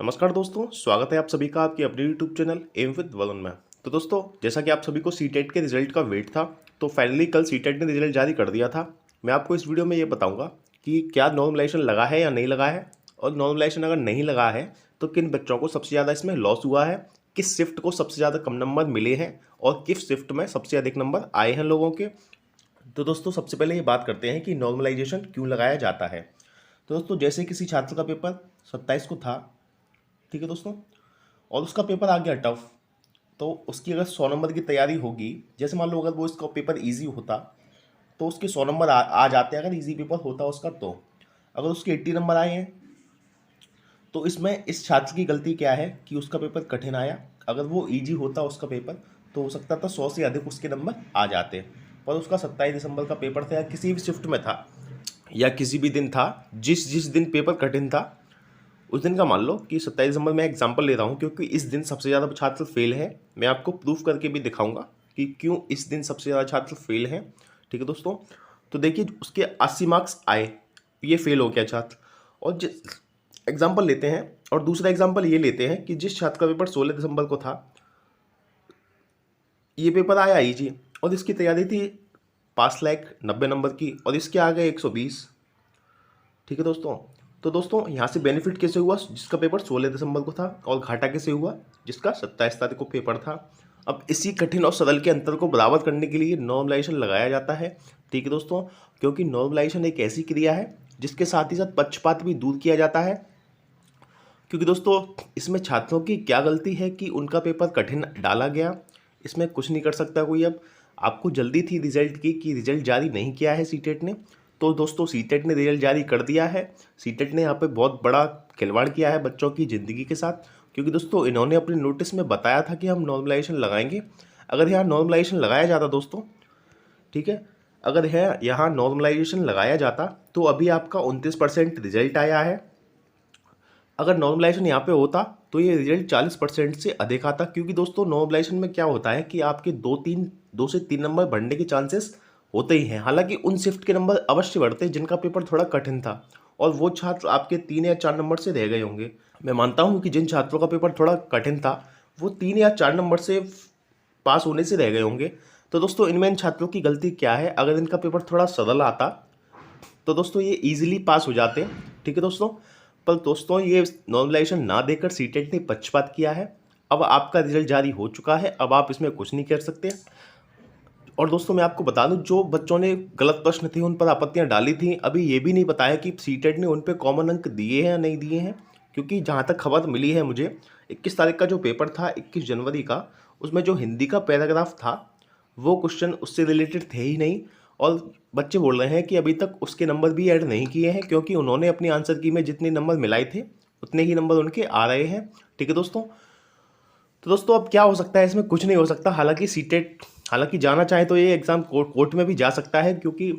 नमस्कार दोस्तों, स्वागत है आप सभी का आपके अपने YouTube channel M with Varun में। तो दोस्तों, जैसा कि आप सभी को सीटेट के रिजल्ट का वेट था, तो फाइनली कल सीटेट ने रिजल्ट जारी कर दिया था। मैं आपको इस वीडियो में ये बताऊंगा कि क्या नॉर्मलाइजेशन लगा है या नहीं लगा है, और नॉर्मलाइजेशन अगर नहीं लगा है तो किन बच्चों को सबसे ज़्यादा इसमें लॉस हुआ है, किस शिफ्ट को सबसे ज़्यादा कम नंबर मिले हैं और किस शिफ्ट में सबसे अधिक नंबर आए हैं लोगों के। तो दोस्तों, सबसे पहले ये बात करते हैं कि नॉर्मलाइजेशन क्यों लगाया जाता है। तो दोस्तों, जैसे किसी छात्र का पेपर 27 को था, ठीक है दोस्तों, और उसका पेपर आ गया टफ, तो उसकी अगर 100 नंबर की तैयारी होगी, जैसे मान लो अगर वो इसका पेपर इजी होता तो उसके 100 नंबर आ जाते, अगर इजी पेपर होता उसका। तो अगर उसके 80 नंबर आए हैं तो इसमें इस छात्र की गलती क्या है कि उसका पेपर कठिन आया। अगर वो इजी होता उसका पेपर तो हो सकता था 100 से अधिक उसके नंबर आ जाते, पर उसका 27 दिसंबर का पेपर था, या किसी भी शिफ्ट में था, या किसी भी दिन था, जिस जिस दिन पेपर कठिन था उस दिन का मान लो कि 27 दिसंबर। मैं एग्जांपल ले रहा हूँ क्योंकि इस दिन सबसे ज़्यादा छात्र फेल है। मैं आपको प्रूफ करके भी दिखाऊंगा कि क्यों इस दिन सबसे ज़्यादा छात्र फेल हैं। ठीक है दोस्तों, तो देखिए उसके 80 मार्क्स आए, ये फेल हो गया छात्र। और जिस एग्जाम्पल लेते हैं, और दूसरा एग्जाम्पल ये लेते हैं कि जिस छात्र का पेपर 16 दिसंबर को था, ये पेपर आया जी, और इसकी तैयारी थी 5,90,000 नंबर की, और इसके आ गए 120। ठीक है दोस्तों, तो दोस्तों यहाँ से बेनिफिट कैसे हुआ, जिसका पेपर 16 दिसंबर को था, और घाटा कैसे हुआ, जिसका 27 तारीख को पेपर था। अब इसी कठिन और सरल के अंतर को बराबर करने के लिए नॉर्मलाइजेशन लगाया जाता है। ठीक है दोस्तों, क्योंकि नॉर्मलाइजेशन एक ऐसी क्रिया है जिसके साथ ही साथ पक्षपात भी दूर किया जाता है। क्योंकि दोस्तों, इसमें छात्रों की क्या गलती है कि उनका पेपर कठिन डाला गया, इसमें कुछ नहीं कर सकता कोई। अब आपको जल्दी थी रिजल्ट की कि रिजल्ट जारी नहीं किया है सीटेट ने, तो दोस्तों सीटेट ने रिजल्ट जारी कर दिया है। सीटेट ने यहाँ पे बहुत बड़ा खिलवाड़ किया है बच्चों की ज़िंदगी के साथ, क्योंकि दोस्तों इन्होंने अपने नोटिस में बताया था कि हम नॉर्मलाइजेशन लगाएंगे। अगर यहाँ नॉर्मलाइजेशन लगाया जाता दोस्तों, ठीक है, अगर है यहाँ नॉर्मलाइजेशन लगाया जाता तो अभी आपका 29% रिजल्ट आया है। अगर नॉर्मलाइजेशन यहाँ पे होता तो ये रिजल्ट 40% से अधिक आता, क्योंकि दोस्तों नॉर्मलाइजेशन में क्या होता है कि आपके 2 से 3 नंबर बढ़ने के चांसेस होते ही हैं। हालांकि उन शिफ्ट के नंबर अवश्य बढ़ते जिनका पेपर थोड़ा कठिन था, और वो छात्र आपके 3 या 4 नंबर से रह गए होंगे। मैं मानता हूँ कि जिन छात्रों का पेपर थोड़ा कठिन था वो 3 या 4 नंबर से पास होने से रह गए होंगे। तो दोस्तों, इनमें इन छात्रों की गलती क्या है, अगर इनका पेपर थोड़ा सरल आता तो दोस्तों ये इजीली पास हो जाते। ठीक है दोस्तों, पर दोस्तों ये नॉर्मलाइजेशन ना देकर सीटेट ने पक्षपात किया है। अब आपका रिजल्ट जारी हो चुका है, अब आप इसमें कुछ नहीं कर सकते। और दोस्तों मैं आपको बता दूं, जो बच्चों ने गलत प्रश्न थे उन पर आपत्तियां डाली थी, अभी ये भी नहीं बताया कि सीटेट ने उन पर कॉमन अंक दिए हैं या नहीं दिए हैं। क्योंकि जहाँ तक खबर मिली है मुझे, 21 तारीख का जो पेपर था 21 जनवरी का, उसमें जो हिंदी का पैराग्राफ था वो क्वेश्चन उससे रिलेटेड थे ही नहीं। और बच्चे बोल रहे हैं कि अभी तक उसके नंबर भी ऐड नहीं किए हैं, क्योंकि उन्होंने अपनी आंसर की में जितने नंबर मिलाए थे उतने ही नंबर उनके आ रहे हैं। ठीक है दोस्तों, तो दोस्तों अब क्या हो सकता है, इसमें कुछ नहीं हो सकता। हालांकि सीटेट हालांकि जाना चाहे तो ये एग्ज़ाम कोर्ट में भी जा सकता है, क्योंकि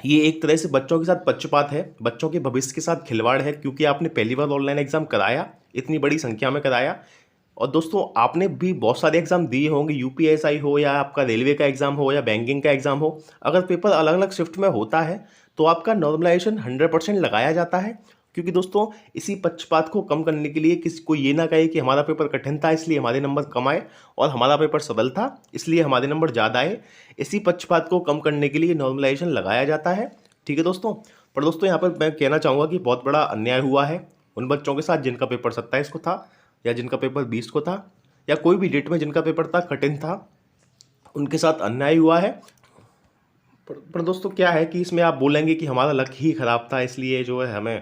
ये एक तरह से बच्चों के साथ पक्षपात है, बच्चों के भविष्य के साथ खिलवाड़ है। क्योंकि आपने पहली बार ऑनलाइन एग्ज़ाम कराया, इतनी बड़ी संख्या में कराया, और दोस्तों आपने भी बहुत सारे एग्जाम दिए होंगे, यूपीएसआई हो या आपका रेलवे का एग्जाम हो या बैंकिंग का एग्जाम हो। अगर पेपर अलग अलग शिफ्ट में होता है तो आपका नॉर्मलाइजेशन 100% लगाया जाता है। क्योंकि दोस्तों इसी पक्षपात को कम करने के लिए किसी को ये ना कहे कि हमारा पेपर कठिन था इसलिए हमारे नंबर कम आए, और हमारा पेपर सरल था इसलिए हमारे नंबर ज़्यादा आए। इसी पक्षपात को कम करने के लिए नॉर्मलाइजेशन लगाया जाता है। ठीक है दोस्तों, पर दोस्तों यहाँ पर मैं कहना चाहूँगा कि बहुत बड़ा अन्याय हुआ है उन बच्चों के साथ जिनका पेपर 27 को था, या जिनका पेपर 20 को था, या कोई भी डेट में जिनका पेपर था कठिन था, उनके साथ अन्याय हुआ है। पर दोस्तों क्या है कि इसमें आप बोलेंगे कि हमारा लक ही ख़राब था इसलिए जो है हमें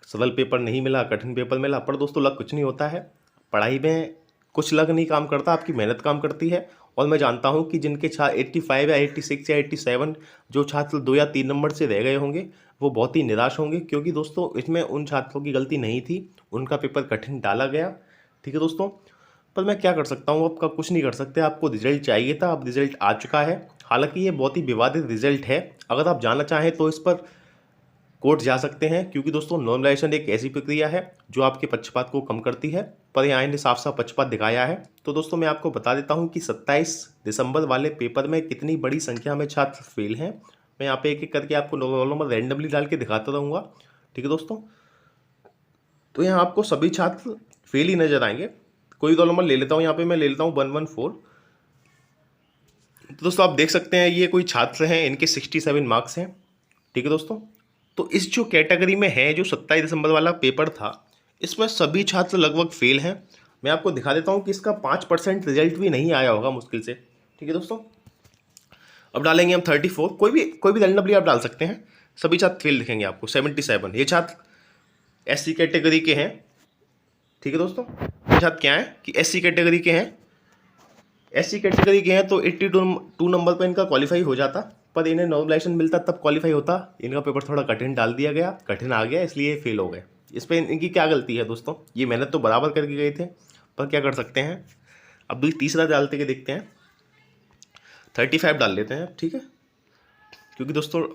सरल पेपर नहीं मिला, कठिन पेपर मिला। पर दोस्तों लक कुछ नहीं होता है, पढ़ाई में कुछ लक नहीं काम करता, आपकी मेहनत काम करती है। और मैं जानता हूं कि जिनके 85 या 86 या 87 जो छात्र 2 या 3 नंबर से रह गए होंगे वो बहुत ही निराश होंगे, क्योंकि दोस्तों इसमें उन छात्रों की गलती नहीं थी, उनका पेपर कठिन डाला गया। ठीक है दोस्तों, पर मैं क्या कर सकता हूँ, आपका कुछ नहीं कर सकते। आपको रिजल्ट चाहिए था, अब रिजल्ट आ चुका है। हालांकि ये बहुत ही विवादित रिजल्ट है, अगर आप जानना चाहें तो इस पर कोर्ट जा सकते हैं। क्योंकि दोस्तों नॉर्मलाइजेशन एक ऐसी प्रक्रिया है जो आपके पक्षपात को कम करती है, पर यहाँ इन्हें साफ साफ पक्षपात दिखाया है। तो दोस्तों मैं आपको बता देता हूँ कि 27 दिसंबर वाले पेपर में कितनी बड़ी संख्या में छात्र फेल हैं। मैं यहाँ पे एक एक करके आपको रोल नंबर रैंडमली डाल के दिखाता रहूँगा। ठीक है दोस्तों, तो यहाँ आपको सभी छात्र फेल ही नजर आएंगे। कोई रोल नंबर ले लेता हूँ, यहाँ पे मैं ले लेता हूँ 114। तो दोस्तों आप देख सकते हैं ये कोई छात्र हैं, इनके 67 मार्क्स हैं। ठीक है दोस्तों, तो इस जो कैटेगरी में है, जो 27 दिसंबर वाला पेपर था, इसमें सभी छात्र लगभग फेल हैं। मैं आपको दिखा देता हूँ कि इसका 5% रिजल्ट भी नहीं आया होगा मुश्किल से। ठीक है दोस्तों, अब डालेंगे हम 34। कोई भी रैंडमली आप डाल सकते हैं। सभी छात्र फेल दिखेंगे आपको 77। ये छात्र SC कैटेगरी के हैं। ठीक है दोस्तों, ये छात्र क्या है कि SC कैटेगरी के हैं। SC कैटेगरी के हैं तो 82 नंबर पर इनका क्वालिफाई हो जाता, पर इन्हें नॉर्मलाइजेशन मिलता तब क्वालिफाई होता। इनका पेपर थोड़ा कठिन डाल दिया गया, कठिन आ गया, इसलिए फेल हो गए। इस पर इनकी क्या गलती है दोस्तों? ये मेहनत तो बराबर करके गए थे, पर क्या कर सकते हैं। अब भी तीसरा डालते के देखते हैं, 35 डाल लेते हैं। ठीक है, क्योंकि दोस्तों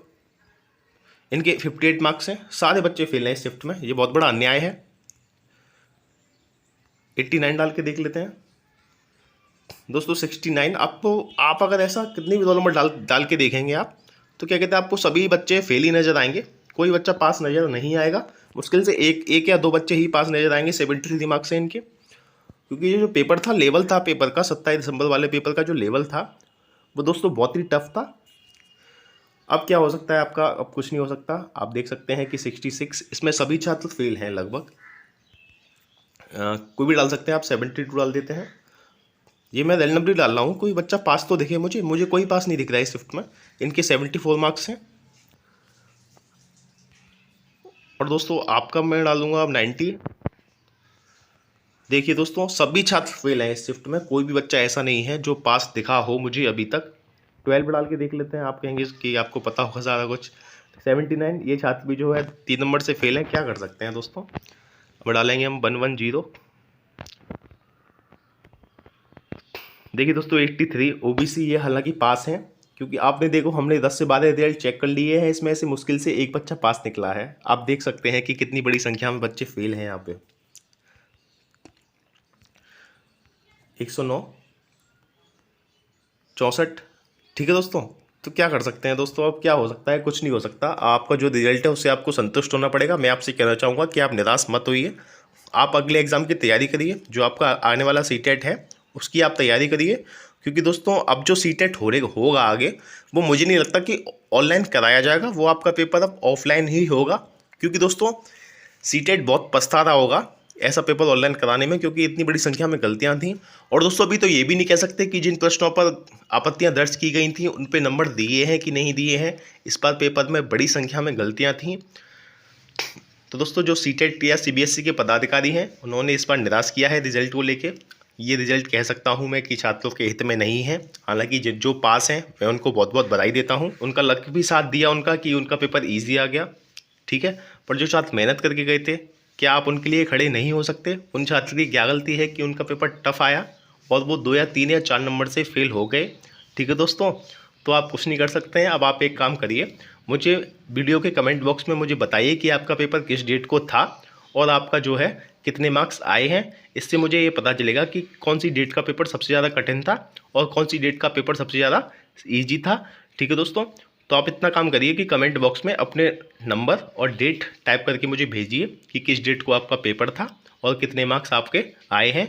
इनके 58 मार्क्स हैं, सारे बच्चे फेल हैं इस शिफ्ट में, ये बहुत बड़ा अन्याय है। 89 डाल के देख लेते हैं दोस्तों। 69। आप अगर ऐसा कितनी भी रोल नंबर डाल के देखेंगे आप, तो क्या कहते हैं, आपको सभी बच्चे फेल ही नजर आएंगे, कोई बच्चा पास नजर नहीं आएगा। मुश्किल से एक या दो बच्चे ही पास नजर आएंगे। 73 मार्क्स हैं इनके, क्योंकि ये जो पेपर था, लेवल था पेपर का, 27 दिसंबर वाले पेपर का जो लेवल था वो दोस्तों बहुत ही टफ था। अब क्या हो सकता है आपका? अब कुछ नहीं हो सकता। आप देख सकते हैं कि 66, इसमें सभी छात्र फेल हैं लगभग। कोई भी डाल सकते हैं आप, 72 डाल देते हैं। ये मैं रैंडमली डाल रहा हूँ, कोई बच्चा पास तो दिखे मुझे कोई पास नहीं दिख रहा है इस शिफ्ट में। इनके 74 मार्क्स हैं। और दोस्तों आपका मैं डालूंगा अब 90। देखिए दोस्तों, सभी छात्र फेल हैं इस शिफ्ट में, कोई भी बच्चा ऐसा नहीं है जो पास दिखा हो मुझे अभी तक। 12 डाल के देख लेते हैं। आप कहेंगे कि आपको पता होगा सारा कुछ। 79, ये छात्र भी जो है 3 नंबर से फेल है। क्या कर सकते हैं दोस्तों? अब डालेंगे हम 110। देखिए दोस्तों 83 OBC, ये हालांकि पास हैं, क्योंकि आपने देखो हमने 10 से 12 रिजल्ट चेक कर लिए हैं, इसमें से मुश्किल से एक बच्चा पास निकला है। आप देख सकते हैं कि कितनी बड़ी संख्या में बच्चे फेल हैं यहाँ पे। 109, 64। ठीक है दोस्तों, तो क्या कर सकते हैं दोस्तों? अब क्या हो सकता है? कुछ नहीं हो सकता। आपका जो रिजल्ट है उससे आपको संतुष्ट होना पड़ेगा। मैं आपसे कहना चाहूँगा कि आप निराश मत होइए, आप अगले एग्ज़ाम की तैयारी करिए। जो आपका आने वाला CTET है उसकी आप तैयारी करिए, क्योंकि दोस्तों अब जो CTET होगा आगे, वो मुझे नहीं लगता कि ऑनलाइन कराया जाएगा। वो आपका पेपर अब ऑफलाइन ही होगा, क्योंकि दोस्तों CTET बहुत पछता रहा होगा ऐसा पेपर ऑनलाइन कराने में, क्योंकि इतनी बड़ी संख्या में गलतियां थी। और दोस्तों अभी तो ये भी नहीं कह सकते कि जिन प्रश्नों पर आपत्तियां दर्ज की गई थी उन पे नंबर दिए हैं कि नहीं दिए हैं। इस बार पेपर में बड़ी संख्या में गलतियां थी। तो दोस्तों जो CTET या CBSE के पदाधिकारी हैं, उन्होंने इस बार निराश किया है रिजल्ट को लेके। ये रिजल्ट कह सकता हूँ मैं कि छात्रों के हित में नहीं है। हालांकि जो पास हैं मैं उनको बहुत बहुत बधाई देता हूँ, उनका लक भी साथ दिया उनका कि उनका पेपर ईजी आ गया। ठीक है, पर जो छात्र मेहनत करके गए थे, क्या आप उनके लिए खड़े नहीं हो सकते? उन छात्र की क्या गलती है कि उनका पेपर टफ आया और वो 2 या 3 या 4 नंबर से फेल हो गए? ठीक है दोस्तों, तो आप कुछ नहीं कर सकते हैं। अब आप एक काम करिए, मुझे वीडियो के कमेंट बॉक्स में मुझे बताइए कि आपका पेपर किस डेट को था और आपका जो है कितने मार्क्स आए हैं। इससे मुझे ये पता चलेगा कि कौन सी डेट का पेपर सबसे ज़्यादा कठिन था और कौन सी डेट का पेपर सबसे ज़्यादा ईजी था। ठीक है दोस्तों, तो आप इतना काम करिए कि कमेंट बॉक्स में अपने नंबर और डेट टाइप करके मुझे भेजिए कि किस डेट को आपका पेपर था और कितने मार्क्स आपके आए हैं।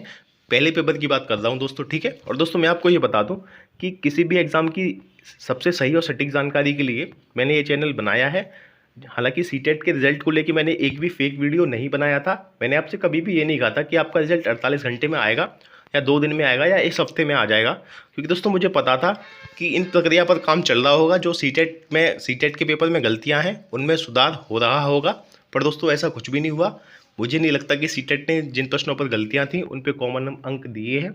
पहले पेपर की बात कर रहा हूँ दोस्तों, ठीक है। और दोस्तों मैं आपको ये बता दूँ कि किसी भी एग्ज़ाम की सबसे सही और सटीक जानकारी के लिए मैंने ये चैनल बनाया है। हालांकि CTET के रिजल्ट को लेकर मैंने एक भी फेक वीडियो नहीं बनाया था। मैंने आपसे कभी भी ये नहीं कहा था कि आपका रिजल्ट 48 घंटे में आएगा या 2 दिन में आएगा या 1 हफ्ते में आ जाएगा, क्योंकि दोस्तों मुझे पता था कि इन प्रक्रिया पर काम चल रहा होगा। जो CTET के पेपर में गलतियां हैं उनमें सुधार हो रहा होगा, पर दोस्तों ऐसा कुछ भी नहीं हुआ। मुझे नहीं लगता कि CTET ने जिन प्रश्नों पर गलतियां थी उन पर कॉमन अंक दिए हैं।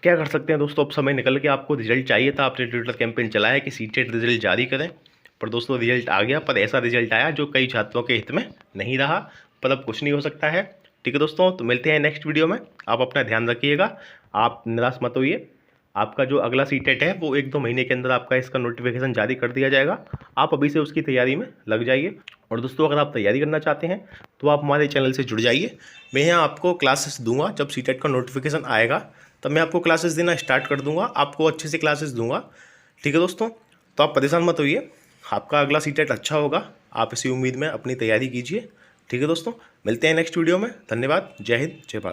क्या कर सकते हैं दोस्तों, अब समय निकल के आपको रिजल्ट चाहिए था, आपने ट्विटर कैंपेन चलाया कि CTET रिजल्ट जारी करें, पर दोस्तों रिजल्ट आ गया, पर ऐसा रिजल्ट आया जो कई छात्रों के हित में नहीं रहा। पर अब कुछ नहीं हो सकता है। ठीक है दोस्तों, तो मिलते हैं नेक्स्ट वीडियो में। आप अपना ध्यान रखिएगा, आप निराश मत होइए। आपका जो अगला CTET है वो 1-2 महीने के अंदर आपका इसका नोटिफिकेशन जारी कर दिया जाएगा। आप अभी से उसकी तैयारी में लग जाइए। और दोस्तों अगर आप तैयारी करना चाहते हैं तो आप हमारे चैनल से जुड़ जाइए। मैं यहाँ आपको क्लासेस दूंगा, जब CTET का नोटिफिकेशन आएगा तब मैं आपको क्लासेस देना स्टार्ट कर दूंगा, आपको अच्छे से क्लासेस दूंगा। ठीक है दोस्तों, तो आप परेशान मत होइए, आपका अगला CTET अच्छा होगा। आप इसी उम्मीद में अपनी तैयारी कीजिए। ठीक है दोस्तों, मिलते हैं नेक्स्ट वीडियो में। धन्यवाद। जय हिंद, जय भारत।